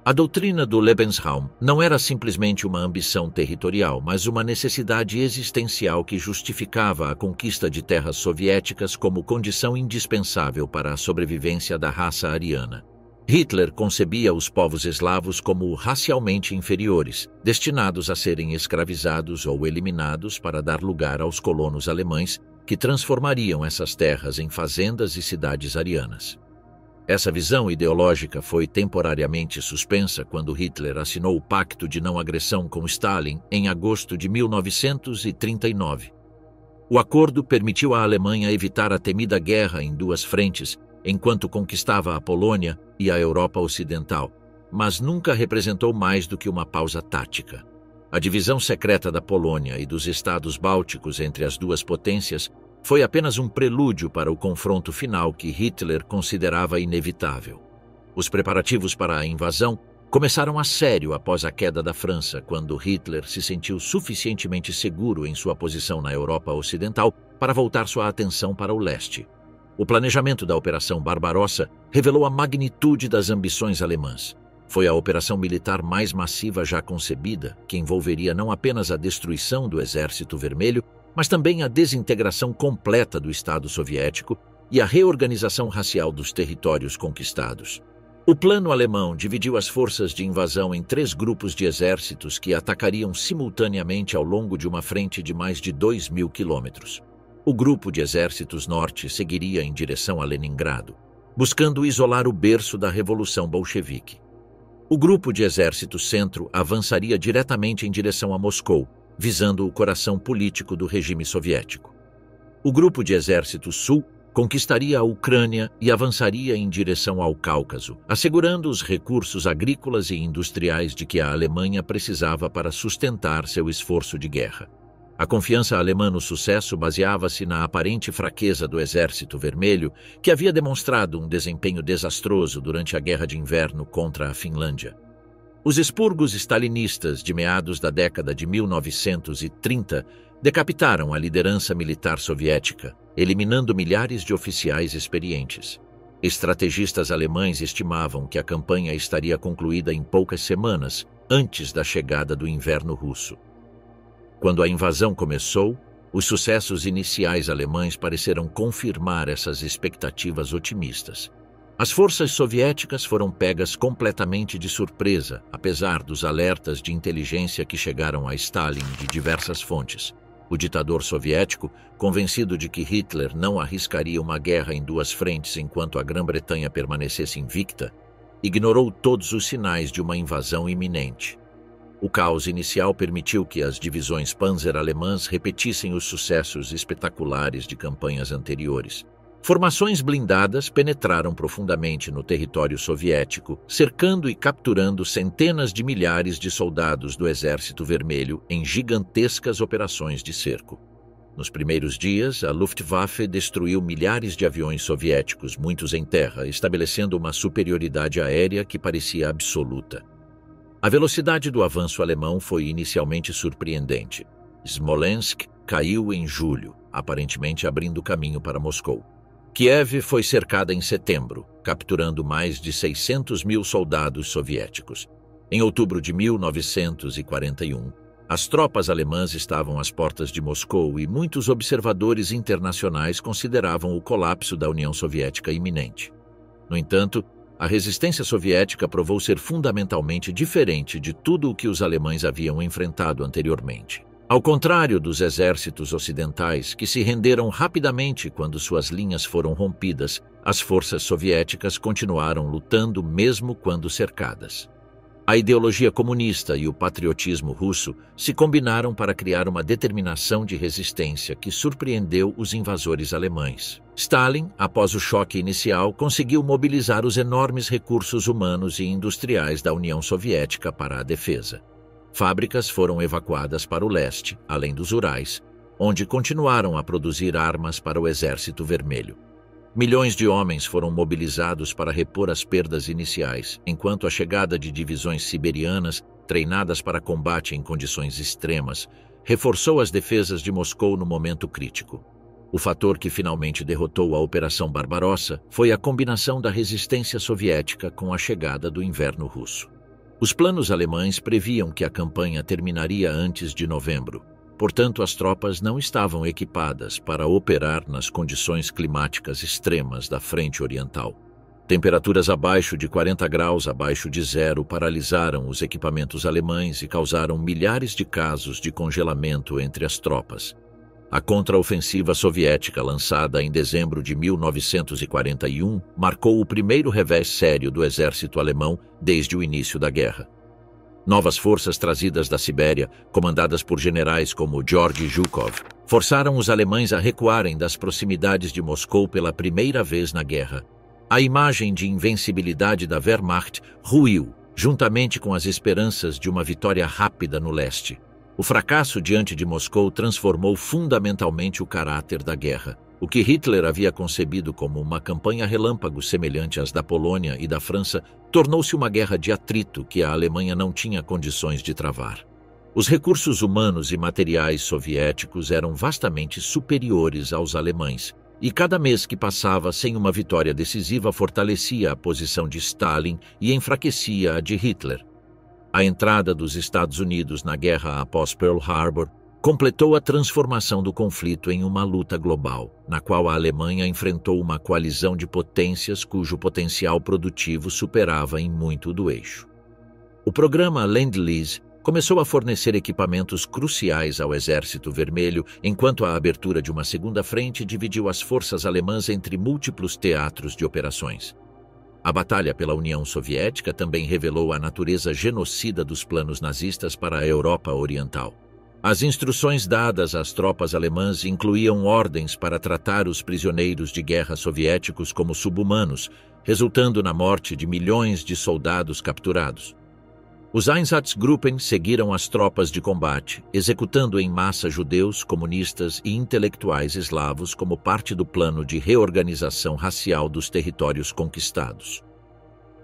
A doutrina do Lebensraum não era simplesmente uma ambição territorial, mas uma necessidade existencial que justificava a conquista de terras soviéticas como condição indispensável para a sobrevivência da raça ariana. Hitler concebia os povos eslavos como racialmente inferiores, destinados a serem escravizados ou eliminados para dar lugar aos colonos alemães, que transformariam essas terras em fazendas e cidades arianas. Essa visão ideológica foi temporariamente suspensa quando Hitler assinou o Pacto de Não Agressão com Stalin em agosto de 1939. O acordo permitiu à Alemanha evitar a temida guerra em duas frentes, enquanto conquistava a Polônia e a Europa Ocidental, mas nunca representou mais do que uma pausa tática. A divisão secreta da Polônia e dos estados bálticos entre as duas potências foi apenas um prelúdio para o confronto final que Hitler considerava inevitável. Os preparativos para a invasão começaram a sério após a queda da França, quando Hitler se sentiu suficientemente seguro em sua posição na Europa Ocidental para voltar sua atenção para o leste. O planejamento da Operação Barbarossa revelou a magnitude das ambições alemãs. Foi a operação militar mais massiva já concebida, que envolveria não apenas a destruição do Exército Vermelho, mas também a desintegração completa do Estado soviético e a reorganização racial dos territórios conquistados. O plano alemão dividiu as forças de invasão em 3 grupos de exércitos que atacariam simultaneamente ao longo de uma frente de mais de 2.000 quilômetros. O grupo de exércitos norte seguiria em direção a Leningrado, buscando isolar o berço da Revolução Bolchevique. O grupo de exército centro avançaria diretamente em direção a Moscou, visando o coração político do regime soviético. O grupo de exército sul conquistaria a Ucrânia e avançaria em direção ao Cáucaso, assegurando os recursos agrícolas e industriais de que a Alemanha precisava para sustentar seu esforço de guerra. A confiança alemã no sucesso baseava-se na aparente fraqueza do Exército Vermelho, que havia demonstrado um desempenho desastroso durante a Guerra de Inverno contra a Finlândia. Os expurgos stalinistas de meados da década de 1930 decapitaram a liderança militar soviética, eliminando milhares de oficiais experientes. Estrategistas alemães estimavam que a campanha estaria concluída em poucas semanas, antes da chegada do inverno russo. Quando a invasão começou, os sucessos iniciais alemães pareceram confirmar essas expectativas otimistas. As forças soviéticas foram pegas completamente de surpresa, apesar dos alertas de inteligência que chegaram a Stalin de diversas fontes. O ditador soviético, convencido de que Hitler não arriscaria uma guerra em duas frentes enquanto a Grã-Bretanha permanecesse invicta, ignorou todos os sinais de uma invasão iminente. O caos inicial permitiu que as divisões Panzer alemãs repetissem os sucessos espetaculares de campanhas anteriores. Formações blindadas penetraram profundamente no território soviético, cercando e capturando centenas de milhares de soldados do Exército Vermelho em gigantescas operações de cerco. Nos primeiros dias, a Luftwaffe destruiu milhares de aviões soviéticos, muitos em terra, estabelecendo uma superioridade aérea que parecia absoluta. A velocidade do avanço alemão foi inicialmente surpreendente. Smolensk caiu em julho, aparentemente abrindo caminho para Moscou. Kiev foi cercada em setembro, capturando mais de 600 mil soldados soviéticos. Em outubro de 1941, as tropas alemãs estavam às portas de Moscou e muitos observadores internacionais consideravam o colapso da União Soviética iminente. No entanto, a resistência soviética provou ser fundamentalmente diferente de tudo o que os alemães haviam enfrentado anteriormente. Ao contrário dos exércitos ocidentais, que se renderam rapidamente quando suas linhas foram rompidas, as forças soviéticas continuaram lutando mesmo quando cercadas. A ideologia comunista e o patriotismo russo se combinaram para criar uma determinação de resistência que surpreendeu os invasores alemães. Stalin, após o choque inicial, conseguiu mobilizar os enormes recursos humanos e industriais da União Soviética para a defesa. Fábricas foram evacuadas para o leste, além dos Urais, onde continuaram a produzir armas para o Exército Vermelho. Milhões de homens foram mobilizados para repor as perdas iniciais, enquanto a chegada de divisões siberianas, treinadas para combate em condições extremas, reforçou as defesas de Moscou no momento crítico. O fator que finalmente derrotou a Operação Barbarossa foi a combinação da resistência soviética com a chegada do inverno russo. Os planos alemães previam que a campanha terminaria antes de novembro. Portanto, as tropas não estavam equipadas para operar nas condições climáticas extremas da frente oriental. Temperaturas abaixo de 40 graus abaixo de zero paralisaram os equipamentos alemães e causaram milhares de casos de congelamento entre as tropas. A contraofensiva soviética, lançada em dezembro de 1941, marcou o primeiro revés sério do exército alemão desde o início da guerra. Novas forças trazidas da Sibéria, comandadas por generais como Georgy Zhukov, forçaram os alemães a recuarem das proximidades de Moscou pela primeira vez na guerra. A imagem de invencibilidade da Wehrmacht ruiu, juntamente com as esperanças de uma vitória rápida no leste. O fracasso diante de Moscou transformou fundamentalmente o caráter da guerra. O que Hitler havia concebido como uma campanha relâmpago semelhante às da Polônia e da França tornou-se uma guerra de atrito que a Alemanha não tinha condições de travar. Os recursos humanos e materiais soviéticos eram vastamente superiores aos alemães, e cada mês que passava sem uma vitória decisiva fortalecia a posição de Stalin e enfraquecia a de Hitler. A entrada dos Estados Unidos na guerra após Pearl Harbor completou a transformação do conflito em uma luta global, na qual a Alemanha enfrentou uma coalizão de potências cujo potencial produtivo superava em muito o do eixo. O programa Lend-Lease começou a fornecer equipamentos cruciais ao Exército Vermelho, enquanto a abertura de uma segunda frente dividiu as forças alemãs entre múltiplos teatros de operações. A batalha pela União Soviética também revelou a natureza genocida dos planos nazistas para a Europa Oriental. As instruções dadas às tropas alemãs incluíam ordens para tratar os prisioneiros de guerra soviéticos como subhumanos, resultando na morte de milhões de soldados capturados. Os Einsatzgruppen seguiram as tropas de combate, executando em massa judeus, comunistas e intelectuais eslavos como parte do plano de reorganização racial dos territórios conquistados.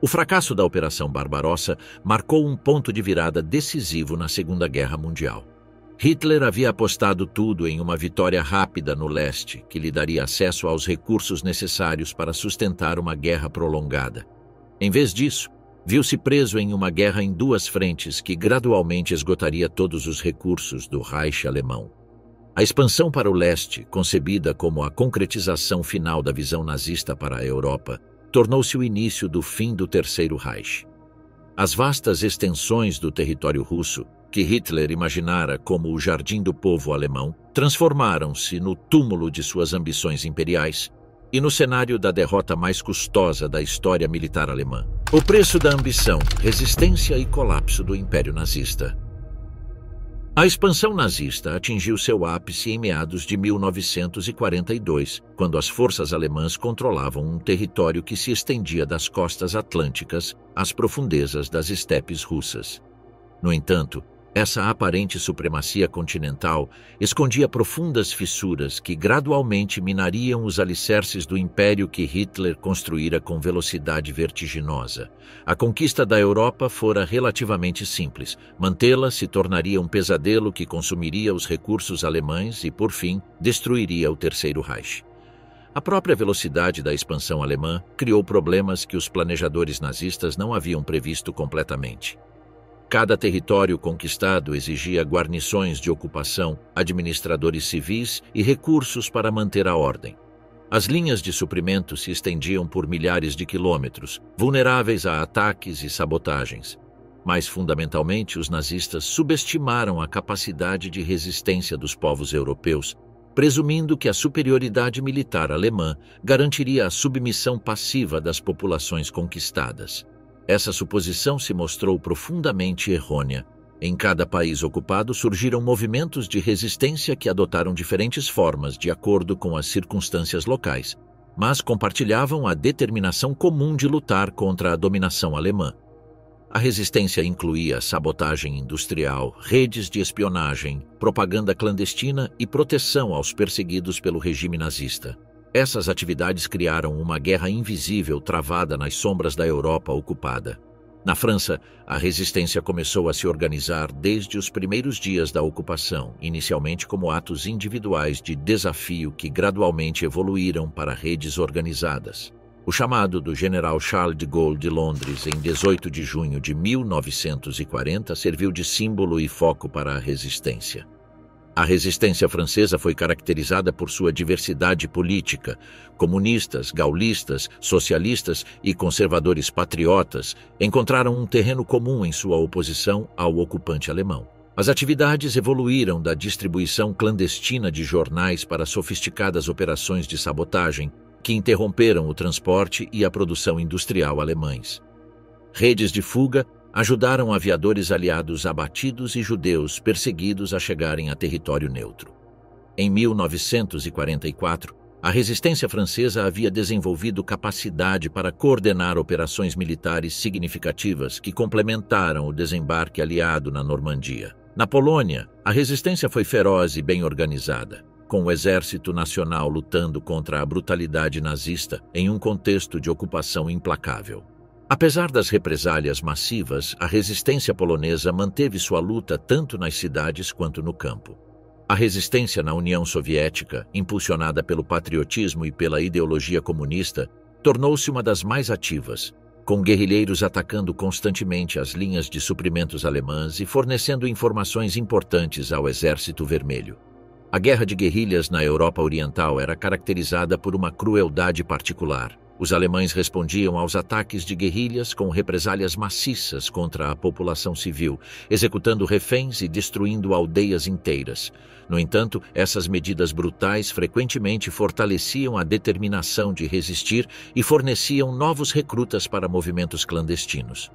O fracasso da Operação Barbarossa marcou um ponto de virada decisivo na Segunda Guerra Mundial. Hitler havia apostado tudo em uma vitória rápida no leste, que lhe daria acesso aos recursos necessários para sustentar uma guerra prolongada. Em vez disso, viu-se preso em uma guerra em duas frentes que gradualmente esgotaria todos os recursos do Reich alemão. A expansão para o leste, concebida como a concretização final da visão nazista para a Europa, tornou-se o início do fim do Terceiro Reich. As vastas extensões do território russo, que Hitler imaginara como o jardim do povo alemão, transformaram-se no túmulo de suas ambições imperiais e no cenário da derrota mais custosa da história militar alemã. O preço da ambição, resistência e colapso do Império Nazista. A expansão nazista atingiu seu ápice em meados de 1942, quando as forças alemãs controlavam um território que se estendia das costas atlânticas às profundezas das estepes russas. No entanto, essa aparente supremacia continental escondia profundas fissuras que gradualmente minariam os alicerces do império que Hitler construíra com velocidade vertiginosa. A conquista da Europa fora relativamente simples. Mantê-la se tornaria um pesadelo que consumiria os recursos alemães e, por fim, destruiria o Terceiro Reich. A própria velocidade da expansão alemã criou problemas que os planejadores nazistas não haviam previsto completamente. Cada território conquistado exigia guarnições de ocupação, administradores civis e recursos para manter a ordem. As linhas de suprimento se estendiam por milhares de quilômetros, vulneráveis a ataques e sabotagens. Mais fundamentalmente, os nazistas subestimaram a capacidade de resistência dos povos europeus, presumindo que a superioridade militar alemã garantiria a submissão passiva das populações conquistadas. Essa suposição se mostrou profundamente errônea. Em cada país ocupado surgiram movimentos de resistência que adotaram diferentes formas de acordo com as circunstâncias locais, mas compartilhavam a determinação comum de lutar contra a dominação alemã. A resistência incluía sabotagem industrial, redes de espionagem, propaganda clandestina e proteção aos perseguidos pelo regime nazista. Essas atividades criaram uma guerra invisível travada nas sombras da Europa ocupada. Na França, a resistência começou a se organizar desde os primeiros dias da ocupação, inicialmente como atos individuais de desafio que gradualmente evoluíram para redes organizadas. O chamado do general Charles de Gaulle de Londres em 18 de junho de 1940 serviu de símbolo e foco para a resistência. A resistência francesa foi caracterizada por sua diversidade política. Comunistas, gaullistas, socialistas e conservadores patriotas encontraram um terreno comum em sua oposição ao ocupante alemão. As atividades evoluíram da distribuição clandestina de jornais para sofisticadas operações de sabotagem que interromperam o transporte e a produção industrial alemães. Redes de fuga ajudaram aviadores aliados abatidos e judeus perseguidos a chegarem a território neutro. Em 1944, a resistência francesa havia desenvolvido capacidade para coordenar operações militares significativas que complementaram o desembarque aliado na Normandia. Na Polônia, a resistência foi feroz e bem organizada, com o exército nacional lutando contra a brutalidade nazista em um contexto de ocupação implacável. Apesar das represálias massivas, a resistência polonesa manteve sua luta tanto nas cidades quanto no campo. A resistência na União Soviética, impulsionada pelo patriotismo e pela ideologia comunista, tornou-se uma das mais ativas, com guerrilheiros atacando constantemente as linhas de suprimentos alemãs e fornecendo informações importantes ao Exército Vermelho. A guerra de guerrilhas na Europa Oriental era caracterizada por uma crueldade particular. Os alemães respondiam aos ataques de guerrilhas com represálias maciças contra a população civil, executando reféns e destruindo aldeias inteiras. No entanto, essas medidas brutais frequentemente fortaleciam a determinação de resistir e forneciam novos recrutas para movimentos clandestinos.